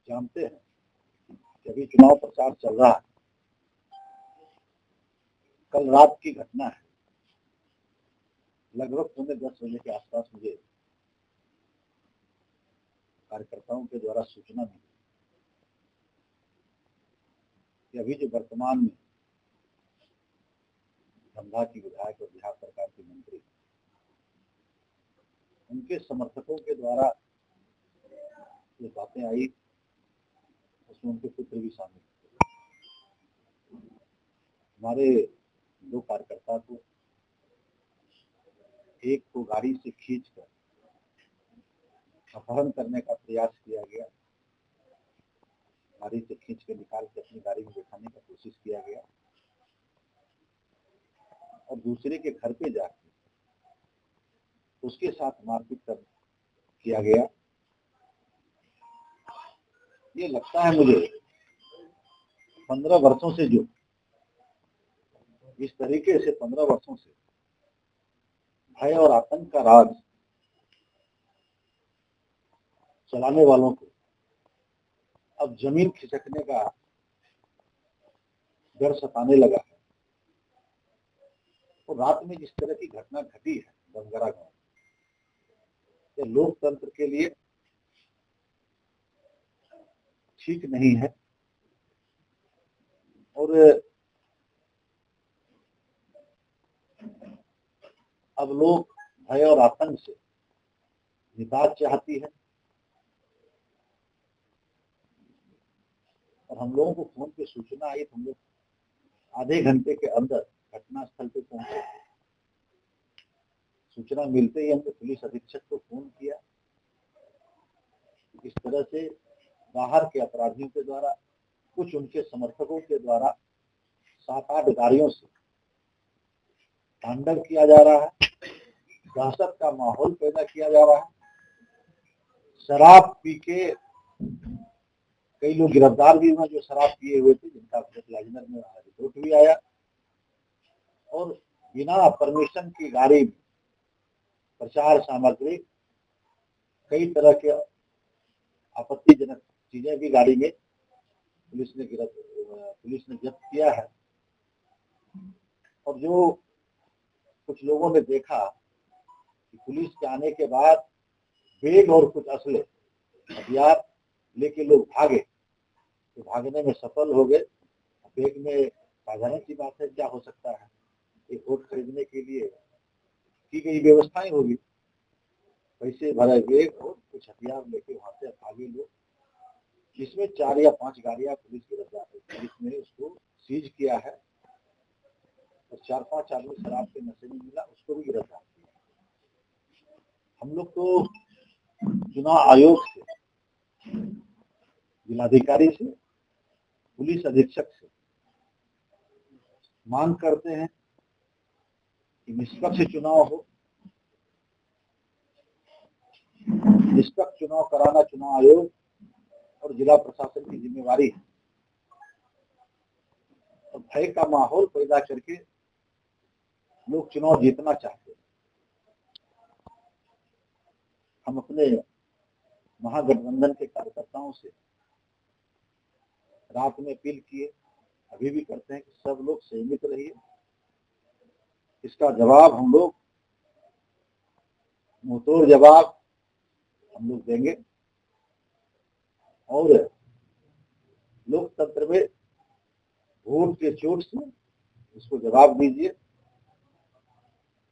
जानते हैं कि अभी चुनाव प्रचार चल रहा है। कल रात की घटना है। लगभग 10:15 बजे के आसपास मुझे कार्यकर्ताओं के द्वारा सूचना मिली कि अभी जो वर्तमान में धमधा की विधायक और बिहार सरकार के मंत्री, उनके समर्थकों के द्वारा जो बातें आई उसमें उनके पुत्र भी शामिल थे। हमारे 2 कार्यकर्ता को एक को गाड़ी से खींचकर अपहरण करने का प्रयास किया गया। गाड़ी से खींच के निकाल के अपनी गाड़ी में बैठाने का कोशिश किया गया और दूसरे के घर पे जाकर उसके साथ मारपीट किया गया। ये लगता है मुझे 15 वर्षों से जो इस तरीके से 15 वर्षों से भय और आतंक का राज चलाने वालों को अब जमीन खिसकने का डर सताने लगा है। और रात में जिस तरह की घटना घटी है बंगरा गांव, ये लोकतंत्र के लिए ठीक नहीं है। और अब लोग भय और आतंक से निजात चाहती है और हम लोगों को फोन पे सूचना आई तो हम लोग आधे घंटे के अंदर घटनास्थल पे पहुंचे। सूचना मिलते ही हमने पुलिस अधीक्षक को फोन किया। इस तरह से बाहर के अपराधियों के द्वारा, कुछ उनके समर्थकों के द्वारा 7-8 गाड़ियों से तांडव किया जा रहा है, दहशत का माहौल पैदा किया जा रहा है। शराब पी के कई लोग गिरफ्तार भी हुए जो शराब पिए हुए थे, जिनका लाइजनर में रिपोर्ट भी आया। और बिना परमिशन की गाड़ी में प्रचार सामग्री, कई तरह के आपत्तिजनक चीजें भी गाड़ी में पुलिस ने जब्त किया है। और जो कुछ लोगों ने देखा कि पुलिस के आने के बाद बैग और कुछ असले हथियार लेके लोग भागे, तो भागने में सफल हो गए। बैग में साधारण सी बात है, क्या हो सकता है, एक वोट खरीदने के लिए की गई व्यवस्थाएं होगी। पैसे भरे बैग और कुछ हथियार लेके वहां से भागे लोग, जिसमें 4 या 5 गाड़ियां पुलिस ने उसको सीज किया है और 4-5 आदमी शराब के नशे में मिला, उसको भी गिरफ्तार किया। हम लोग तो चुनाव आयोग से, जिलाधिकारी से, पुलिस अधीक्षक से मांग करते हैं कि निष्पक्ष चुनाव हो। निष्पक्ष चुनाव कराना चुनाव आयोग और जिला प्रशासन की जिम्मेवारी है। और भय का माहौल पैदा करके लोग चुनाव जीतना चाहते हैं। हम अपने महागठबंधन के कार्यकर्ताओं से रात में अपील किए, अभी भी करते हैं कि सब लोग संयमित रहिए। इसका जवाब हम लोग, मुंहतोड़ जवाब हम लोग देंगे और लोकतंत्र में वोट के चोट से इसको जवाब दीजिए।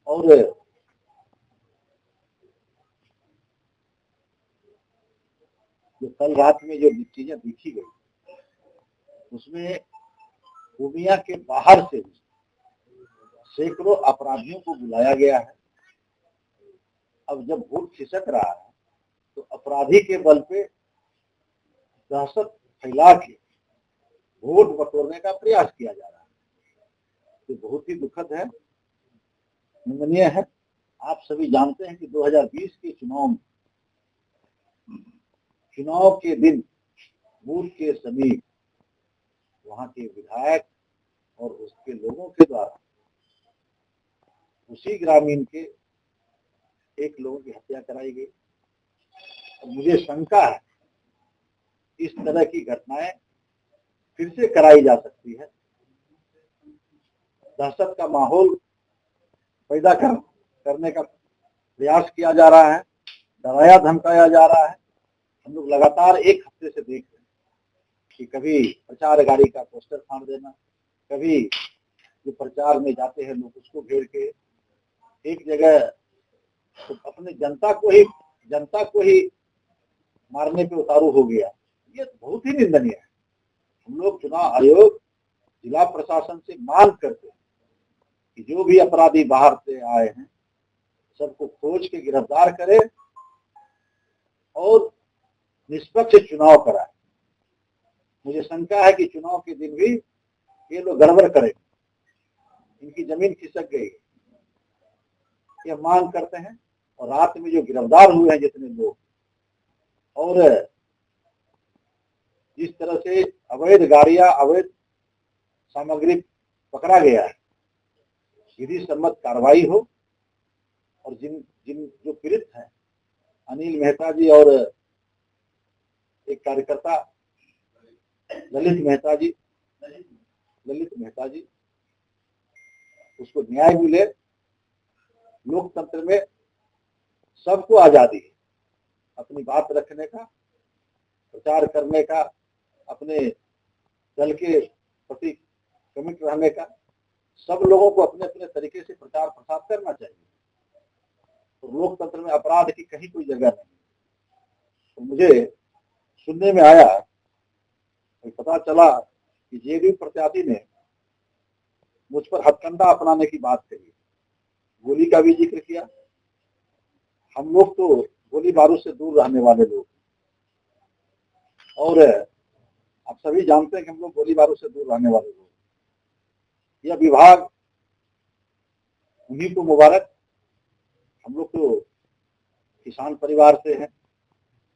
और जो कल रात में जो चीजें देखी गई, उसमें पूर्णिया के बाहर से सैकड़ों अपराधियों को बुलाया गया है। अब जब वोट खिसक रहा है तो अपराधी के बल पे दहशत फैला के वोट बटोरने का प्रयास किया जा रहा है। तो बहुत ही दुखद है, निंदनीय है। आप सभी जानते हैं कि 2020 के चुनाव के दिन बूथ के समीप वहां के विधायक और उसके लोगों के द्वारा उसी ग्रामीण के एक लोगों की हत्या कराई गई। और मुझे शंका है इस तरह की घटनाएं फिर से कराई जा सकती है। दहशत का माहौल पैदा करने का प्रयास किया जा रहा है, डराया धमकाया जा रहा है। हम लोग लगातार एक हफ्ते से देख रहे हैं कि कभी प्रचार गाड़ी का पोस्टर फाड़ देना, कभी जो प्रचार में जाते हैं लोग उसको घेर के एक जगह तो अपने जनता को ही मारने पे उतारू हो गया। ये बहुत ही निंदनीय है। हम लोग चुनाव आयोग, जिला प्रशासन से मांग करते हैं कि जो भी अपराधी बाहर से आए हैं सबको खोज के गिरफ्तार करे और निष्पक्ष चुनाव कराए। मुझे शंका है कि चुनाव के दिन भी ये लोग गड़बड़ करेंगे, इनकी जमीन खिसक गई। ये मांग करते हैं। और रात में जो गिरफ्तार हुए हैं जितने लोग, और जिस तरह से अवैध गाड़ियां, अवैध सामग्री पकड़ा गया है, विधि सम्मत कार्रवाई हो। और जिन जो पीड़ित हैं, अनिल मेहता जी और एक कार्यकर्ता ललित मेहता जी, उसको न्याय मिले। लोकतंत्र में सबको आजादी है अपनी बात रखने का, प्रचार करने का, अपने दल के प्रति कमिट रहने का। सब लोगों को अपने अपने तरीके से प्रचार प्रसार करना चाहिए। तो लोकतंत्र में अपराध की कहीं कोई जगह नहीं। तो मुझे सुनने में आया, पता चला कि जेडीयू प्रत्याशी ने मुझ पर हथकंडा अपनाने की बात कही, गोली का भी जिक्र किया। हम लोग तो गोली बारूद से दूर रहने वाले लोग, और आप सभी जानते हैं कि हम लोग गोली बारूद से दूर रहने वाले लोग। यह विभाग उन्हीं को मुबारक। हम लोग तो किसान परिवार से हैं,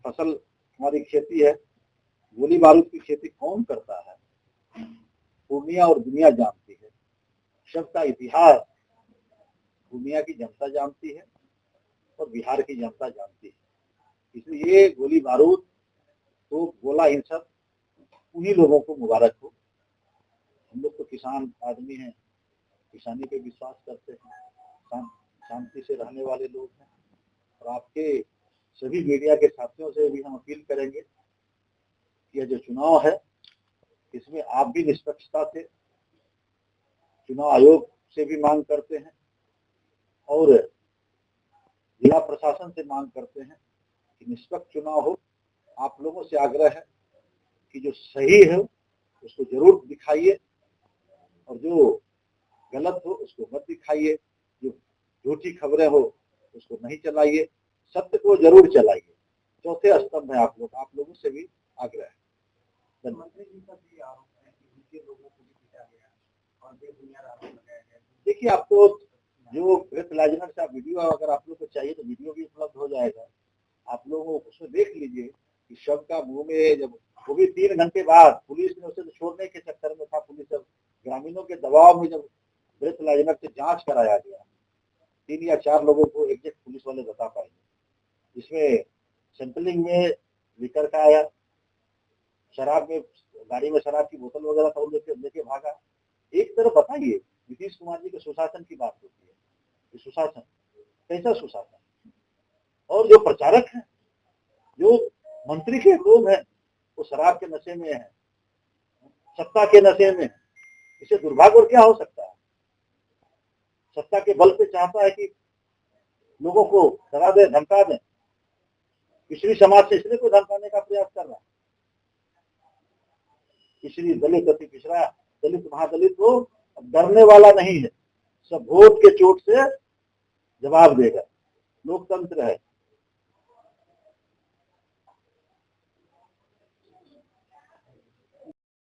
फसल हमारी खेती है। गोली बारूद की खेती कौन करता है? पूर्णिया और दुनिया जानती है। सबका इतिहास दुनिया की जनता जानती है और बिहार की जनता जानती है। इसलिए गोली बारूद तो गोला इन सब उन्हीं लोगों को मुबारक हो। हम लोग तो किसान आदमी हैं, किसानी पे विश्वास करते हैं, शांति से रहने वाले लोग हैं। और आपके सभी मीडिया के साथियों से भी हम अपील करेंगे कि यह जो चुनाव है इसमें आप भी निष्पक्षता से, चुनाव आयोग से भी मांग करते हैं और जिला प्रशासन से मांग करते हैं कि निष्पक्ष चुनाव हो। आप लोगों से आग्रह है कि जो सही है उसको जरूर दिखाइए और जो गलत हो उसको मत दिखाइए। जो झूठी खबरें हो उसको नहीं चलाइए, सत्य को जरूर चलाइए। चौथे स्तंभ है आप लोगों से भी आग्रह है। देखिए, आपको जो प्रेस लाइजनर का वीडियो अगर आप लोग को चाहिए तो वीडियो भी उपलब्ध हो जाएगा। आप लोग उसमें देख लीजिए कि शव का मुंह में, जब वो भी 3 घंटे बाद पुलिस ने उसे छोड़ने के चक्कर में था, पुलिस जब ग्रामीणों के दबाव में जब प्रेस लाइजनर से जांच कराया गया, 3 या 4 लोगों को एग्जैक्ट पुलिस वाले बता पाएंगे। इसमें सैंपलिंग में लिकर का आया, शराब में, गाड़ी में शराब की बोतल वगैरह था, लेके भागा। एक तरफ बताइए, नीतीश कुमार जी के सुशासन की बात होती है, सुशासन कैसा सुशासन? और जो प्रचारक हैं, जो मंत्री के लोग हैं, वो शराब के नशे में है, सत्ता के नशे में है। इसे दुर्भाग्य और क्या हो सकता है? सत्ता के बल पे चाहता है कि लोगों को डरा दे, धमका दे। पिछड़ी समाज से इसलिए को धमकाने का प्रयास कर रहा है। पिछड़ी, दलित, अति पिछड़ा, दलित, महादलित वो अब डरने वाला नहीं है। सब वोट के चोट से जवाब देगा। लोकतंत्र है।